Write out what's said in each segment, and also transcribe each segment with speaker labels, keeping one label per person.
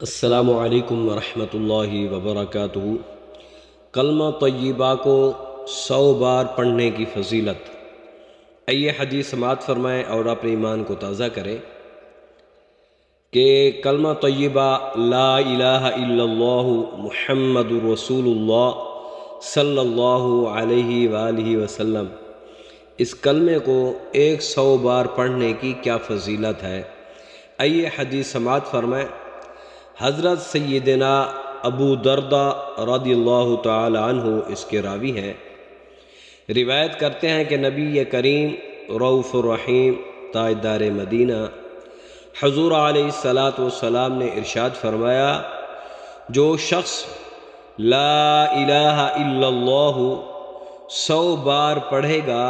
Speaker 1: السلام علیکم ورحمۃ اللہ وبرکاتہ۔ کلمہ طیبہ کو 100 بار پڑھنے کی فضیلت۔ آئیے حدیث سماعت فرمائیں اور اپنے ایمان کو تازہ کریں کہ کلمہ طیبہ لا الہ الا اللہ محمد رسول اللہ صلی اللہ علیہ وآلہ وسلم، اس کلمے کو 100 بار پڑھنے کی کیا فضیلت ہے۔ آئیے حدیث سماعت فرمائیں۔ حضرت سیدنا ابو دردہ رضی اللہ تعالی عنہ اس کے راوی ہیں، روایت کرتے ہیں کہ نبی کریم رؤوف الرحیم تاجدار مدینہ حضور علیہ السلام نے ارشاد فرمایا، جو شخص لا الہ الا اللہ 100 بار پڑھے گا،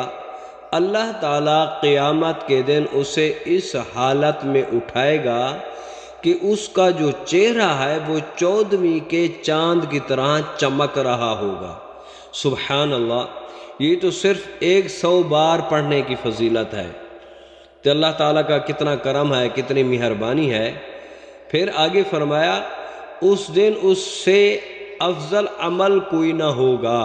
Speaker 1: اللہ تعالیٰ قیامت کے دن اسے اس حالت میں اٹھائے گا کہ اس کا جو چہرہ ہے وہ 14ویں کے چاند کی طرح چمک رہا ہوگا۔ سبحان اللہ، یہ تو صرف 100 بار پڑھنے کی فضیلت ہے، تو اللہ تعالیٰ کا کتنا کرم ہے، کتنی مہربانی ہے۔ پھر آگے فرمایا، اس دن اس سے افضل عمل کوئی نہ ہوگا۔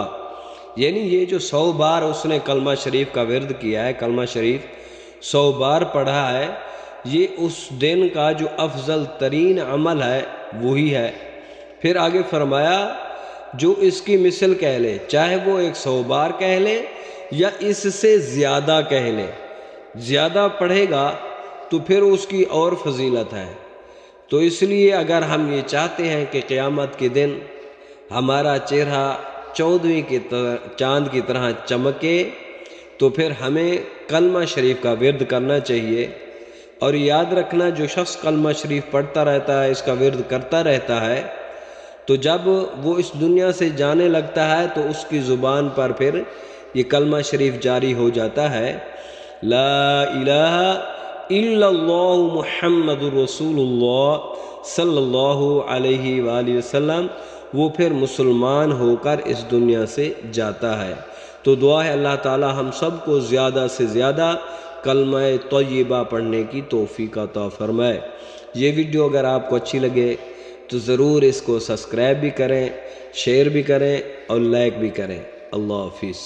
Speaker 1: یعنی یہ جو 100 بار اس نے کلمہ شریف کا ورد کیا ہے، کلمہ شریف 100 بار پڑھا ہے، یہ اس دن کا جو افضل ترین عمل ہے وہی ہے۔ پھر آگے فرمایا، جو اس کی مثل کہہ لے، چاہے وہ 100 بار کہہ لے یا اس سے زیادہ کہہ لے، زیادہ پڑھے گا تو پھر اس کی اور فضیلت ہے۔ تو اس لیے اگر ہم یہ چاہتے ہیں کہ قیامت کے دن ہمارا چہرہ 14ویں کے چاند کی طرح چمکے، تو پھر ہمیں کلمہ شریف کا ورد کرنا چاہیے۔ اور یاد رکھنا، جو شخص کلمہ شریف پڑھتا رہتا ہے، اس کا ورد کرتا رہتا ہے، تو جب وہ اس دنیا سے جانے لگتا ہے تو اس کی زبان پر پھر یہ کلمہ شریف جاری ہو جاتا ہے، لا الہ الا اللہ محمد رسول اللہ صلی اللہ علیہ وآلہ وسلم، وہ پھر مسلمان ہو کر اس دنیا سے جاتا ہے۔ تو دعا ہے اللہ تعالی ہم سب کو زیادہ سے زیادہ کلمہ طیبہ پڑھنے کی توفیق عطا فرمائے۔ یہ ویڈیو اگر آپ کو اچھی لگے تو ضرور اس کو سبسکرائب بھی کریں، شیئر بھی کریں اور لائک بھی کریں۔ اللہ حافظ۔